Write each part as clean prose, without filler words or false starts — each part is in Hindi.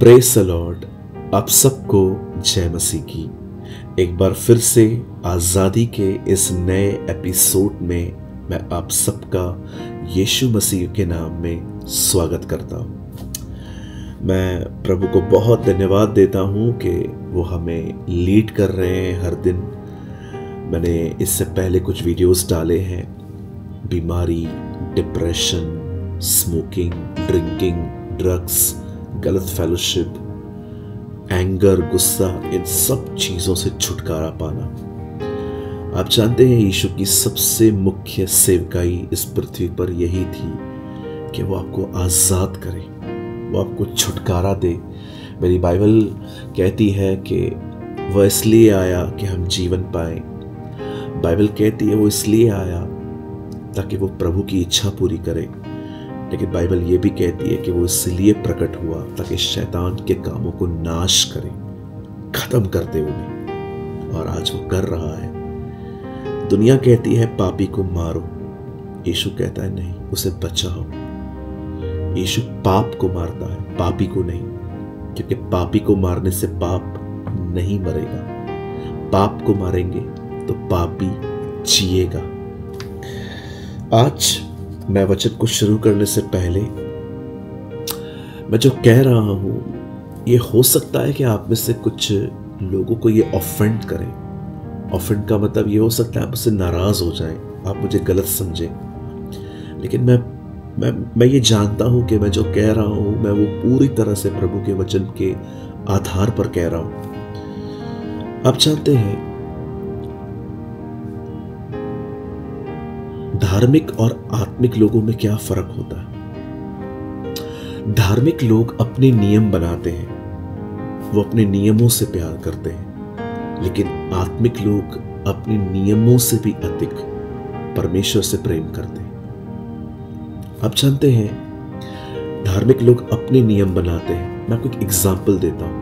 Praise the Lord. आप सबको जय मसीह की। एक बार फिर से आज़ादी के इस नए एपिसोड में मैं आप सबका यीशु मसीह के नाम में स्वागत करता हूँ। मैं प्रभु को बहुत धन्यवाद देता हूँ कि वो हमें लीड कर रहे हैं हर दिन। मैंने इससे पहले कुछ वीडियोस डाले हैं, बीमारी, डिप्रेशन, स्मोकिंग, ड्रिंकिंग, ड्रग्स, गलत फेलोशिप, एंगर, गुस्सा, इन सब चीज़ों से छुटकारा पाना। आप जानते हैं यीशु की सबसे मुख्य सेवकाई इस पृथ्वी पर यही थी कि वो आपको आज़ाद करे, वो आपको छुटकारा दे। मेरी बाइबल कहती है कि वह इसलिए आया कि हम जीवन पाएं। बाइबल कहती है वो इसलिए आया ताकि वो प्रभु की इच्छा पूरी करे। लेकिन बाइबल ये भी कहती है कि वो इसलिए प्रकट हुआ ताकि शैतान के कामों को नाश करे, खत्म कर दे उन्हें, और आज वो कर रहा है। दुनिया कहती है पापी को मारो, यीशु कहता है नहीं, उसे बचाओ। यीशु पाप को मारता है, पापी को नहीं, क्योंकि पापी को मारने से पाप नहीं मरेगा। पाप को मारेंगे तो पापी जिएगा। आज मैं वचन को शुरू करने से पहले मैं जो कह रहा हूं, ये हो सकता है कि आप में से कुछ लोगों को ये ऑफेंड करे। ऑफेंड का मतलब ये हो सकता है आप मुझसे नाराज हो जाएं, आप मुझे गलत समझें। लेकिन मैं ये जानता हूं कि मैं जो कह रहा हूं मैं वो पूरी तरह से प्रभु के वचन के आधार पर कह रहा हूं। आप जानते हैं धार्मिक और आत्मिक लोगों में क्या फर्क होता है। धार्मिक लोग अपने नियम बनाते हैं, वो अपने नियमों से प्यार करते हैं, लेकिन आत्मिक लोग अपने नियमों से भी अधिक परमेश्वर से प्रेम करते हैं। आप जानते हैं धार्मिक लोग अपने नियम बनाते हैं। मैं आपको एक एग्जाम्पल देता हूं।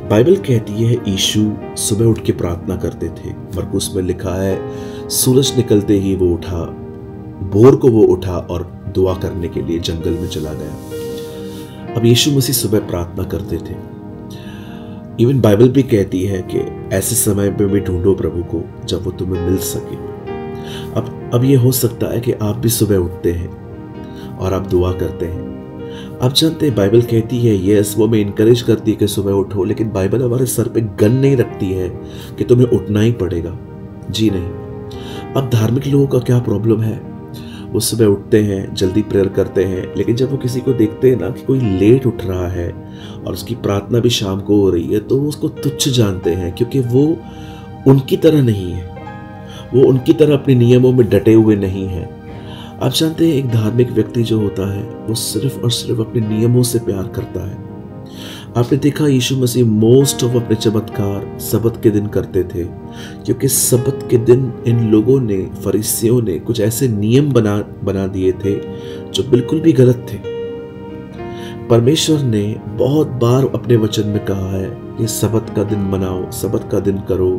बाइबल कहती है यीशु सुबह उठ के प्रार्थना करते थे। मरकुस में लिखा है सूरज निकलते ही वो उठा, भोर को वो उठा और दुआ करने के लिए जंगल में चला गया। अब यीशु मसीह सुबह प्रार्थना करते थे। इवन बाइबल भी कहती है कि ऐसे समय में भी ढूंढो प्रभु को जब वो तुम्हें मिल सके। अब ये हो सकता है कि आप भी सुबह उठते हैं और आप दुआ करते हैं। आप जानते हैं बाइबल कहती है यस, वो हमें इनकरेज करती है कि सुबह उठो, लेकिन बाइबल हमारे सर पे गन नहीं रखती है कि तुम्हें उठना ही पड़ेगा। जी नहीं। अब धार्मिक लोगों का क्या प्रॉब्लम है, वो सुबह उठते हैं, जल्दी प्रेयर करते हैं, लेकिन जब वो किसी को देखते हैं ना कि कोई लेट उठ रहा है और उसकी प्रार्थना भी शाम को हो रही है, तो वो उसको तुच्छ जानते हैं, क्योंकि वो उनकी तरह नहीं है, वो उनकी तरह अपने नियमों में डटे हुए नहीं है। आप जानते हैं एक धार्मिक व्यक्ति जो होता है वो सिर्फ और सिर्फ अपने नियमों से प्यार करता है। आपने देखा यीशु मसीह मोस्ट ऑफ अपने चमत्कार सबत के दिन करते थे, क्योंकि सबत के दिन इन लोगों ने, फरीसियों ने कुछ ऐसे नियम बना दिए थे जो बिल्कुल भी गलत थे। परमेश्वर ने बहुत बार अपने वचन में कहा है कि सबत का दिन मनाओ, सबत का दिन करो।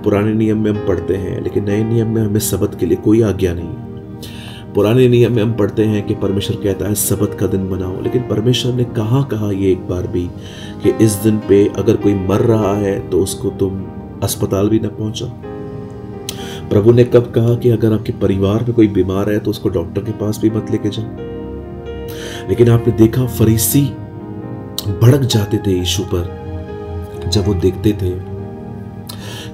पुराने नियम में हम पढ़ते हैं, लेकिन नए नियम में हमें सबत के लिए कोई आज्ञा नहीं है। पुराने नियम में हम पढ़ते हैं कि परमेश्वर कहता है सबत का दिन मनाओ, लेकिन परमेश्वर ने कहाँ कहा ये एक बार भी कि इस दिन पे अगर कोई मर रहा है तो उसको तुम अस्पताल भी ना पहुंचाओ। प्रभु ने कब कहा कि अगर आपके परिवार में कोई बीमार है तो उसको डॉक्टर के पास भी मत लेके जाओ। लेकिन आपने देखा फरीसी भड़क जाते थे यीशु पर जब वो देखते थे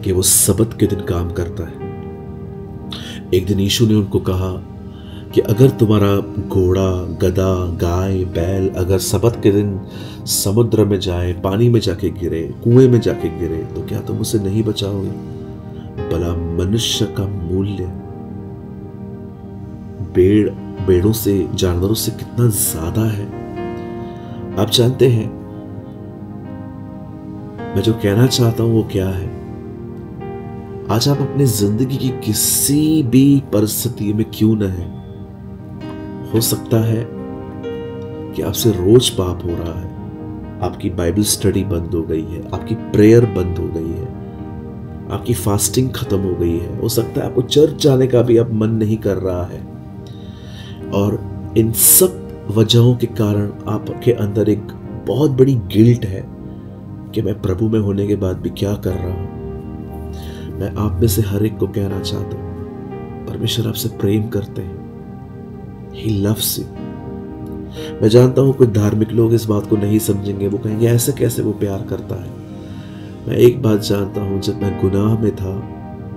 कि वो सबत के दिन काम करता है। एक दिन यीशु ने उनको कहा कि अगर तुम्हारा घोड़ा, गधा, गाय, बैल अगर सबत के दिन समुद्र में जाए, पानी में जाके गिरे, कुएं में जाके गिरे, तो क्या तुम उसे नहीं बचाओगे? भला मनुष्य का मूल्य भेड़ों से, जानवरों से कितना ज्यादा है। आप जानते हैं मैं जो कहना चाहता हूं वो क्या है। आज आप अपनी जिंदगी की किसी भी परिस्थिति में क्यों न है, हो सकता है कि आपसे रोज पाप हो रहा है, आपकी बाइबल स्टडी बंद हो गई है, आपकी प्रेयर बंद हो गई है, आपकी फास्टिंग खत्म हो गई है, हो सकता है आपको चर्च जाने का भी अब मन नहीं कर रहा है। और इन सब वजहों के कारण आपके अंदर एक बहुत बड़ी गिल्ट है कि मैं प्रभु में होने के बाद भी क्या कर रहा हूं। मैं आप में से हर एक को कहना चाहता हूं, परमेश्वर आपसे प्रेम करते हैं। He loves you। मैं जानता हूं कुछ धार्मिक लोग इस बात को नहीं समझेंगे, वो कहेंगे ऐसे कैसे वो प्यार करता है। मैं एक बात जानता हूं, जब मैं गुनाह में था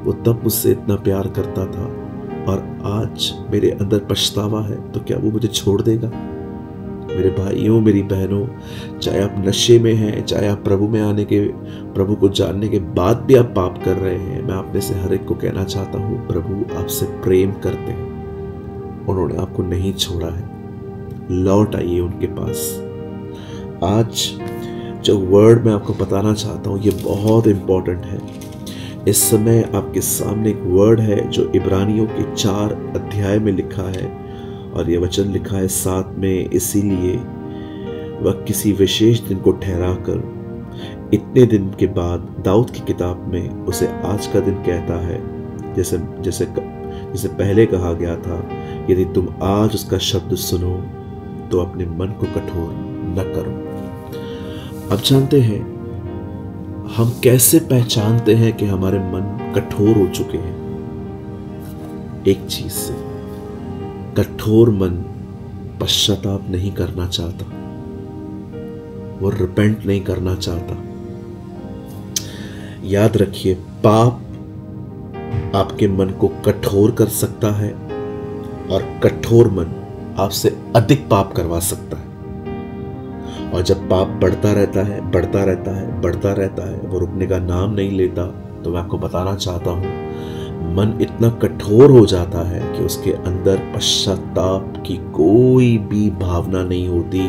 वो तब मुझसे इतना प्यार करता था, और आज मेरे अंदर पछतावा है, तो क्या वो मुझे छोड़ देगा? मेरे भाइयों, मेरी बहनों, चाहे आप नशे में हैं, चाहे आप प्रभु को जानने के बाद भी आप पाप कर रहे हैं, मैं आप में से हर एक को कहना चाहता हूं, प्रभु आपसे प्रेम करते हैं। उन्होंने आपको नहीं छोड़ा है। लौट आइए उनके पास। आज जो वर्ड मैं आपको बताना चाहता हूं, ये बहुत इंपॉर्टेंट है। इस समय आपके सामने एक वर्ड है जो इब्रानियों के 4 अध्याय में लिखा है, और ये वचन लिखा है 7 में, इसीलिए वह किसी विशेष दिन को ठहराकर इतने दिन के बाद दाऊद की किताब में उसे आज का दिन कहता है, जैसे पहले कहा गया था, यदि तुम आज उसका शब्द सुनो तो अपने मन को कठोर न करो। अब जानते हैं हम कैसे पहचानते हैं कि हमारे मन कठोर हो चुके हैं? एक चीज से, कठोर मन पश्चाताप नहीं करना चाहता, वो रिपेंट नहीं करना चाहता। याद रखिए, पाप आपके मन को कठोर कर सकता है, और कठोर मन आपसे अधिक पाप करवा सकता है। और जब पाप बढ़ता रहता है, बढ़ता रहता है, बढ़ता रहता है, वो रुकने का नाम नहीं लेता, तो मैं आपको बताना चाहता हूं, मन इतना कठोर हो जाता है कि उसके अंदर पश्चाताप की कोई भी भावना नहीं होती।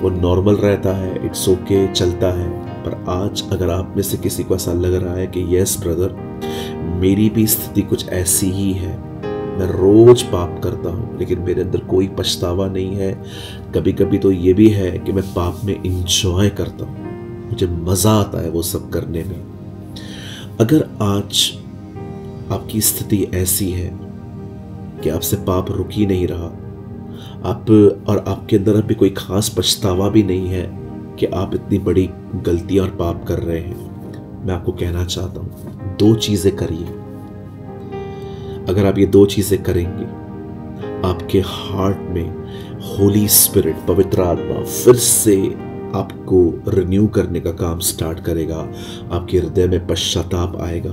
वो नॉर्मल रहता है, इट्स ओके, चलता है। पर आज अगर आप में से किसी को ऐसा लग रहा है कि यस ब्रदर, मेरी भी स्थिति कुछ ऐसी ही है, मैं रोज पाप करता हूं लेकिन मेरे अंदर कोई पछतावा नहीं है, कभी कभी तो ये भी है कि मैं पाप में इंजॉय करता हूं, मुझे मजा आता है वो सब करने में। अगर आज आपकी स्थिति ऐसी है कि आपसे पाप रुक ही नहीं रहा, और आपके अंदर अभी कोई खास पछतावा भी नहीं है कि आप इतनी बड़ी गलतियां और पाप कर रहे हैं, मैं आपको कहना चाहता हूं, 2 चीजें करिए। अगर आप ये 2 चीजें करेंगे, आपके हार्ट में होली स्पिरिट, पवित्र आत्मा फिर से आपको रिन्यू करने का काम स्टार्ट करेगा, आपके हृदय में पश्चाताप आएगा।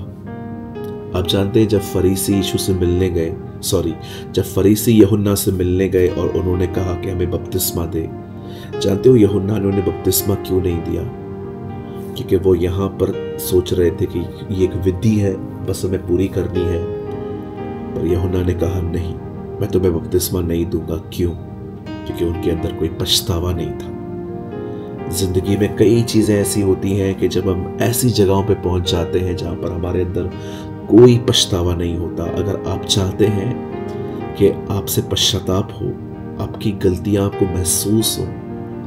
आप जानते हैं, जब फरीसी यूहन्ना से मिलने गए और उन्होंने कहा कि हमें बपतिस्मा दे, जानते हो यूहन्ना ने उन्हें बपतिस्मा क्यों नहीं दिया? क्योंकि वो यहाँ पर सोच रहे थे कि ये एक विधि है, बस हमें पूरी करनी है। पर यूहन्ना ने कहा नहीं, मैं तुम्हें बपतिस्मा नहीं दूंगा। क्यों? क्योंकि उनके अंदर कोई पछतावा नहीं था। जिंदगी में कई चीजें ऐसी होती हैं कि जब हम ऐसी जगहों पे पहुंच जाते हैं जहां पर हमारे अंदर कोई पछतावा नहीं होता। अगर आप चाहते हैं कि आपसे पश्चाताप हो, आपकी गलतियां आपको महसूस हो,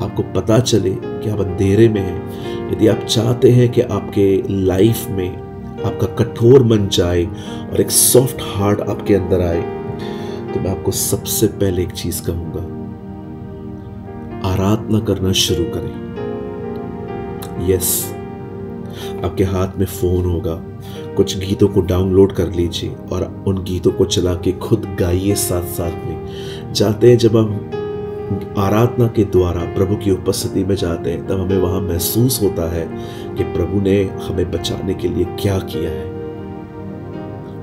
आपको पता चले कि आप अंधेरे में हैं, यदि आप चाहते हैं कि आपके लाइफ में आपका कठोर मन जाए और एक सॉफ्ट हार्ट आपके अंदर आए, तो मैं आपको सबसे पहले एक चीज कहूंगा, आराधना करना शुरू करें। यस, आपके हाथ में फोन होगा, कुछ गीतों को डाउनलोड कर लीजिए और उन गीतों को चला के खुद गाइए साथ साथ में। जाते हैं, जब हम आराधना के द्वारा प्रभु की उपस्थिति में जाते हैं, तब हमें वहां महसूस होता है कि प्रभु ने हमें बचाने के लिए क्या किया है।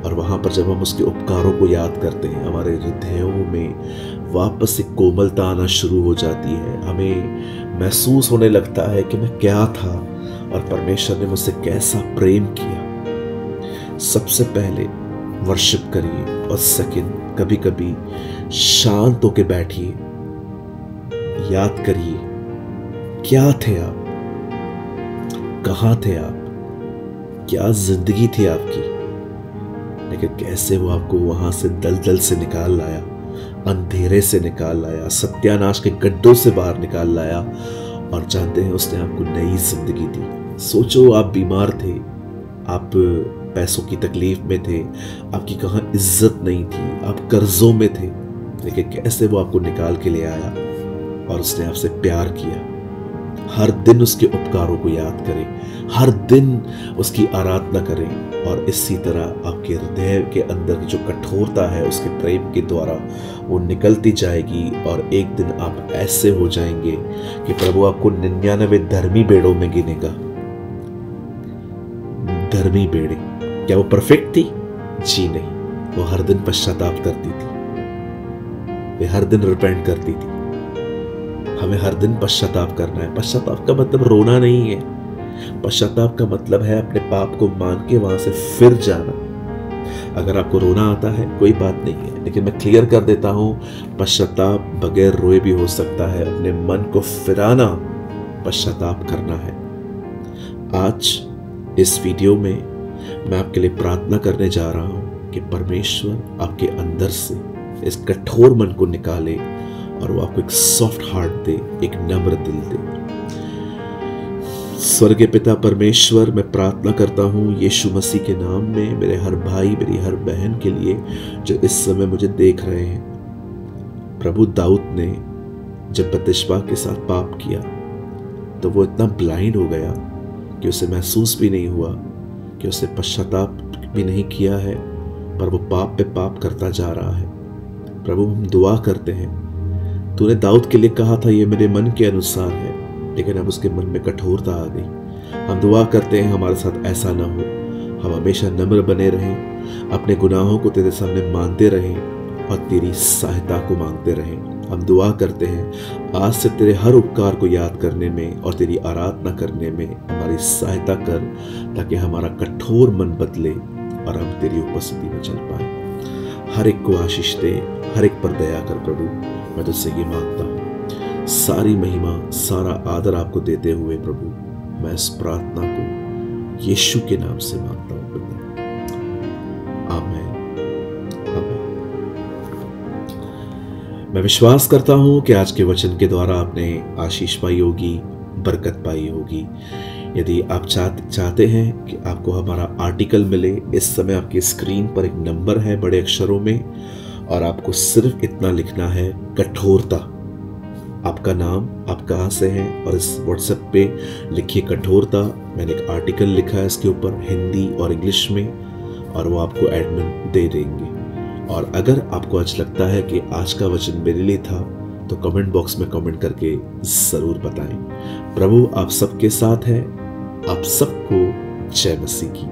और वहां पर जब हम उसके उपकारों को याद करते हैं, हमारे हृदयों में वापस एक कोमलता आना शुरू हो जाती है। हमें महसूस होने लगता है कि मैं क्या था और परमेश्वर ने मुझसे कैसा प्रेम किया। सबसे पहले वर्शिप करिए, और सेकंड, कभी कभी शांत होके बैठिए, याद करिए क्या थे आप, कहां थे आप, क्या जिंदगी थी आपकी, लेकिन कैसे वो आपको वहां से दलदल से निकाल लाया, अंधेरे से निकाल लाया, सत्यानाश के गड्ढों से बाहर निकाल लाया। और जानते हैं, उसने आपको नई जिंदगी दी। सोचो, आप बीमार थे, आप पैसों की तकलीफ में थे, आपकी कहां इज्जत नहीं थी, आप कर्जों में थे, लेकिन कैसे वो आपको निकाल के ले आया और उसने आपसे प्यार किया। हर दिन उसके उपकारों को याद करें, हर दिन उसकी आराधना करें, और इसी तरह आपके हृदय के अंदर की जो कठोरता है उसके प्रेम के द्वारा वो निकलती जाएगी, और एक दिन आप ऐसे हो जाएंगे कि प्रभु आपको 99 धर्मी भेड़ों में गिनेगा। धर्मी भेड़ें, क्या वो परफेक्ट थी? जी नहीं, वो हर दिन पश्चाताप करती थी, वे हर दिन रिपेंट करती थी। हमें हर दिन पश्चाताप करना है। पश्चाताप का मतलब रोना नहीं है, पश्चाताप का मतलब है अपने पाप को मान के वहां से फिर जाना। अगर आपको रोना आता है कोई बात नहीं है, लेकिन मैं क्लियर कर देता हूं, पश्चाताप बगैर रोए भी हो सकता है। अपने मन को फिराना पश्चाताप करना है। आज इस वीडियो में मैं आपके लिए प्रार्थना करने जा रहा हूं कि परमेश्वर आपके अंदर से इस कठोर मन को निकाले और वो आपको एक सॉफ्ट हार्ट दे, एक नम्र दिल दे। स्वर्गीय पिता परमेश्वर, मैं प्रार्थना करता हूँ यीशु मसीह के नाम में मेरे हर भाई, मेरी हर बहन के लिए जो इस समय मुझे देख रहे हैं। प्रभु दाऊद ने जब बतिशबा के साथ पाप किया तो वो इतना ब्लाइंड हो गया कि उसे महसूस भी नहीं हुआ, कि उसे पश्चाताप भी नहीं किया है, पर वो पाप पे पाप करता जा रहा है। प्रभु हम दुआ करते हैं, तूने दाऊद के लिए कहा था ये मेरे मन के अनुसार है, लेकिन अब उसके मन में कठोरता आ गई। हम दुआ करते हैं हमारे साथ ऐसा ना हो, हम हमेशा नम्र बने रहें, अपने गुनाहों को तेरे सामने मानते रहें और तेरी सहायता को मांगते रहें। हम दुआ करते हैं आज से तेरे हर उपकार को याद करने में और तेरी आराधना करने में हमारी सहायता कर, ताकि हमारा कठोर मन बदले और हम तेरी उपस्थिति में चल पाए। हर एक को आशीष दे, हर एक पर दया कर प्रभु, मैं तुझसे ये मांगता हूँ। सारी महिमा, सारा आदर आपको देते हुए प्रभु, मैं इस प्रार्थना को यीशु के नाम से मांगता हूँ पिता, आमीन, आमीन। मैं विश्वास करता हूँ कि आज के वचन के द्वारा आपने आशीष पाई होगी, बरकत पाई होगी। यदि आप चाहते हैं कि आपको हमारा आर्टिकल मिले, इस समय आपकी स्क्रीन पर एक नंबर है बड़े अक्षरों में, और आपको सिर्फ इतना लिखना है, कठोरता। आपका नाम, आप कहाँ से हैं, और इस व्हाट्सएप पे लिखिए कठोरता। मैंने एक आर्टिकल लिखा है इसके ऊपर हिंदी और इंग्लिश में, और वो आपको एडमिन दे देंगे। और अगर आपको आज लगता है कि आज का वचन मेरे लिए था, तो कमेंट बॉक्स में कमेंट करके जरूर बताएं। प्रभु आप सबके साथ है। आप सबको जय मसीह की।